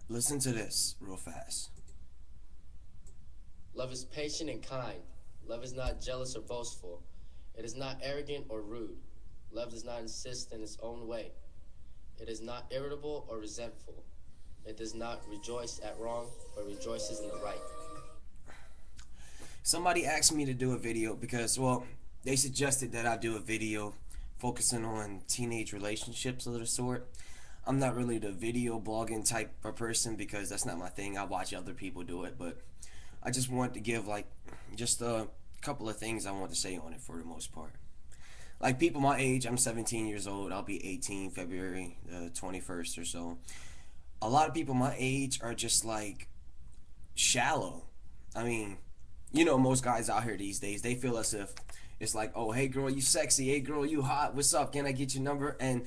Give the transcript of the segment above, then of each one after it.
Listen to this real fast. Love is patient and kind. Love is not jealous or boastful. It is not arrogant or rude. Love does not insist in its own way. It is not irritable or resentful. It does not rejoice at wrong, but rejoices in the right. Somebody asked me to do a video because, well, they suggested that I do a video focusing on teenage relationships of the sort. I'm not really the video blogging type of person because that's not my thing. I watch other people do it, but I just wanted to give like just a couple of things I want to say on it for the most part. Like people my age, I'm 17 years old. I'll be 18 February the 21st or so. A lot of people my age are just like shallow. I mean, most guys out here these days, they feel as if it's like, oh, hey girl, you sexy. Hey girl, you hot. What's up? Can I get your number? And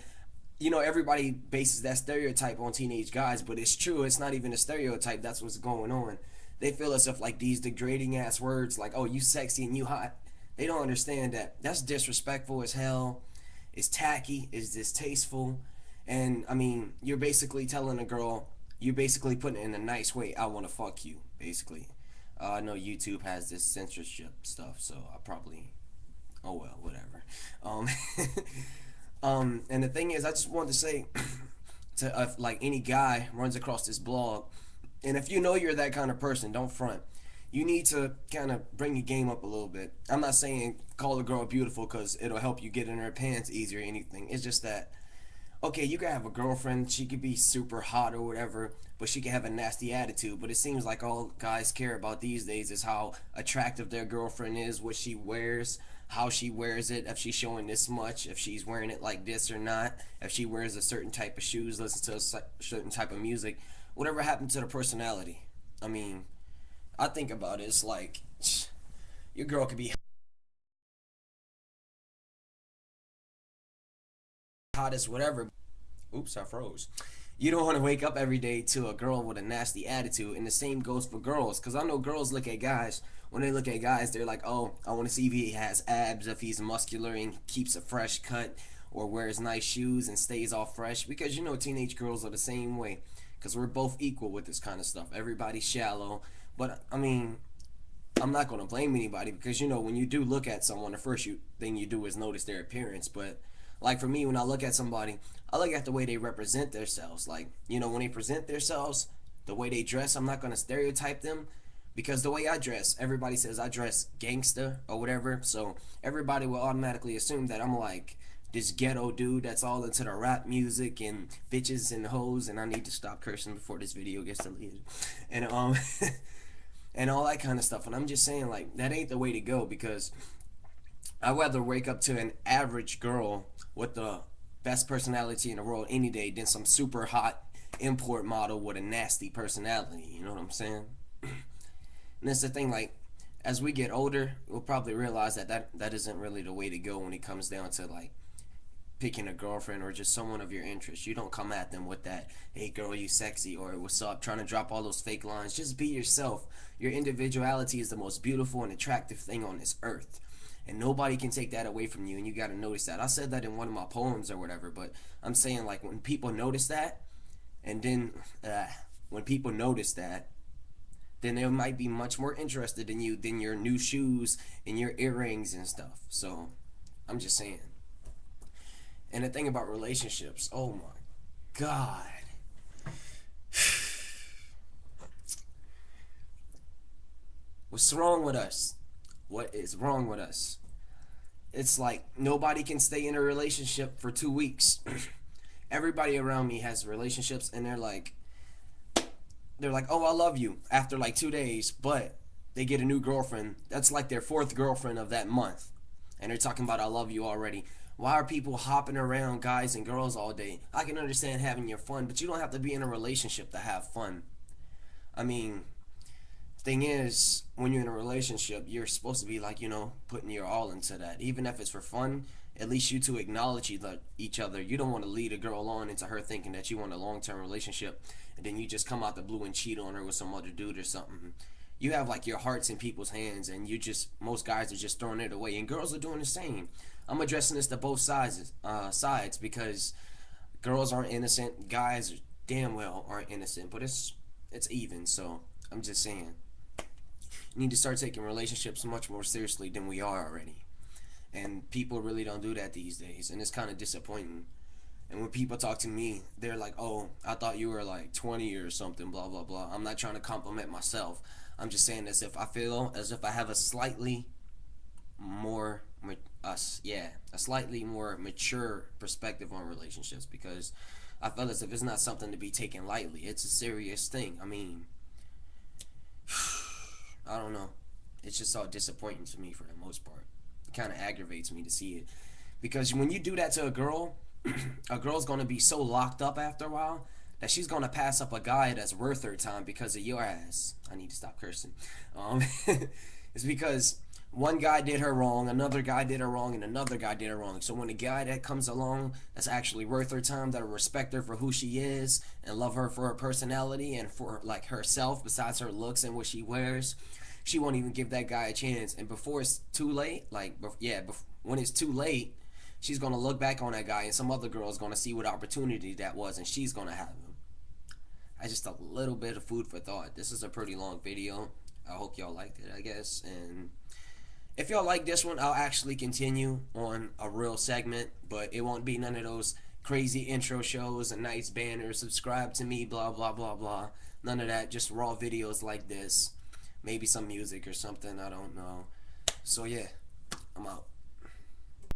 everybody bases that stereotype on teenage guys, but it's true. It's not even a stereotype. That's what's going on. They feel as if like these degrading ass words like, oh, you sexy and you hot. They don't understand that that's disrespectful as hell. It's tacky. It's distasteful. And I mean, you're basically telling a girl, you're basically putting it in a nice way, I want to fuck you, basically. I know YouTube has this censorship stuff, so I probably, oh well, whatever. Um, and the thing is, I just wanted to say to like any guy runs across this blog, and if you know you're that kind of person, don't front. You need to kind of bring your game up a little bit. I'm not saying call a girl beautiful because it'll help you get in her pants easier or anything. It's just that okay, you can have a girlfriend, she could be super hot or whatever, but she can have a nasty attitude. But it seems like all guys care about these days is how attractive their girlfriend is, what she wears, how she wears it, if she's showing this much, if she's wearing it like this or not, if she wears a certain type of shoes, listens to a certain type of music. Whatever happened to the personality? I mean, I think about it, it's like your girl could be hot as whatever. Oops, I froze. You don't want to wake up every day to a girl with a nasty attitude, and the same goes for girls. Because I know girls look at guys. When they look at guys, they're like, "Oh, I want to see if he has abs, if he's muscular and keeps a fresh cut, or wears nice shoes and stays all fresh." Because teenage girls are the same way. Because we're both equal with this kind of stuff. Everybody's shallow, but I mean, I'm not going to blame anybody because when you do look at someone, the first thing you do is notice their appearance. But like for me, when I look at somebody, I look at the way they represent themselves. Like when they present themselves, the way they dress, I'm not going to stereotype them because the way I dress, everybody says I dress gangsta or whatever. So everybody will automatically assume that I'm like this ghetto dude that's all into the rap music and bitches and hoes. And I need to stop cursing before this video gets deleted. And and all that kind of stuff. And I'm just saying, like, that ain't the way to go because I'd rather wake up to an average girl with the best personality in the world any day than some super hot import model with a nasty personality. You know what I'm saying? And that's the thing, like, as we get older, we'll probably realize that isn't really the way to go when it comes down to, like, picking a girlfriend or just someone of your interest. You don't come at them with that, hey girl, you sexy, or what's up, trying to drop all those fake lines. Just be yourself. Your individuality is the most beautiful and attractive thing on this earth. And nobody can take that away from you, and you got to notice that. I said that in one of my poems or whatever, but I'm saying, like, when people notice that, and then when people notice that, then they might be much more interested in you than your new shoes and your earrings and stuff. So, I'm just saying. And the thing about relationships, oh my God. What's wrong with us? What is wrong with us? It's like nobody can stay in a relationship for 2 weeks. Everybody around me has relationships and they're like, oh, I love you after like 2 days, but they get a new girlfriend. That's like their fourth girlfriend of that month. And they're talking about I love you already. Why are people hopping around guys and girls all day? I can understand having your fun, but you don't have to be in a relationship to have fun. I mean, thing is, when you're in a relationship, you're supposed to be like, putting your all into that. Even if it's for fun, at least you two acknowledge each other. You don't want to lead a girl on into her thinking that you want a long-term relationship, and then you just come out the blue and cheat on her with some other dude or something. You have like your hearts in people's hands, and most guys are just throwing it away, and girls are doing the same. I'm addressing this to both sides because girls aren't innocent. Guys damn well aren't innocent, but it's even. So I'm just saying, you need to start taking relationships much more seriously than we are already. And people really don't do that these days, and it's kind of disappointing. And when people talk to me, they're like, "Oh, I thought you were like 20 or something." Blah blah blah. I'm not trying to compliment myself. I'm just saying as if I feel as if I have a slightly more us yeah a slightly more mature perspective on relationships, because I feel as if it's not something to be taken lightly. It's a serious thing. I mean, I don't know. It's just all disappointing to me for the most part. It kind of aggravates me to see it, because when you do that to a girl, a girl's gonna be so locked up after a while that she's gonna pass up a guy that's worth her time because of your ass. I need to stop cursing. Um, it's because one guy did her wrong, another guy did her wrong, and another guy did her wrong. So when a guy that comes along that's actually worth her time, that'll respect her for who she is and love her for her personality and for like herself, besides her looks and what she wears, she won't even give that guy a chance. And before it's too late, like when it's too late, she's gonna look back on that guy, and some other girl is gonna see what opportunity that was, and she's gonna have him. I just a little bit of food for thought. This is a pretty long video. I hope y'all liked it, I guess. And if y'all like this one, I'll actually continue on a real segment, but it won't be none of those crazy intro shows and nice banners, subscribe to me, blah, blah, blah, blah. None of that. Just raw videos like this. Maybe some music or something. I don't know. So, yeah, I'm out.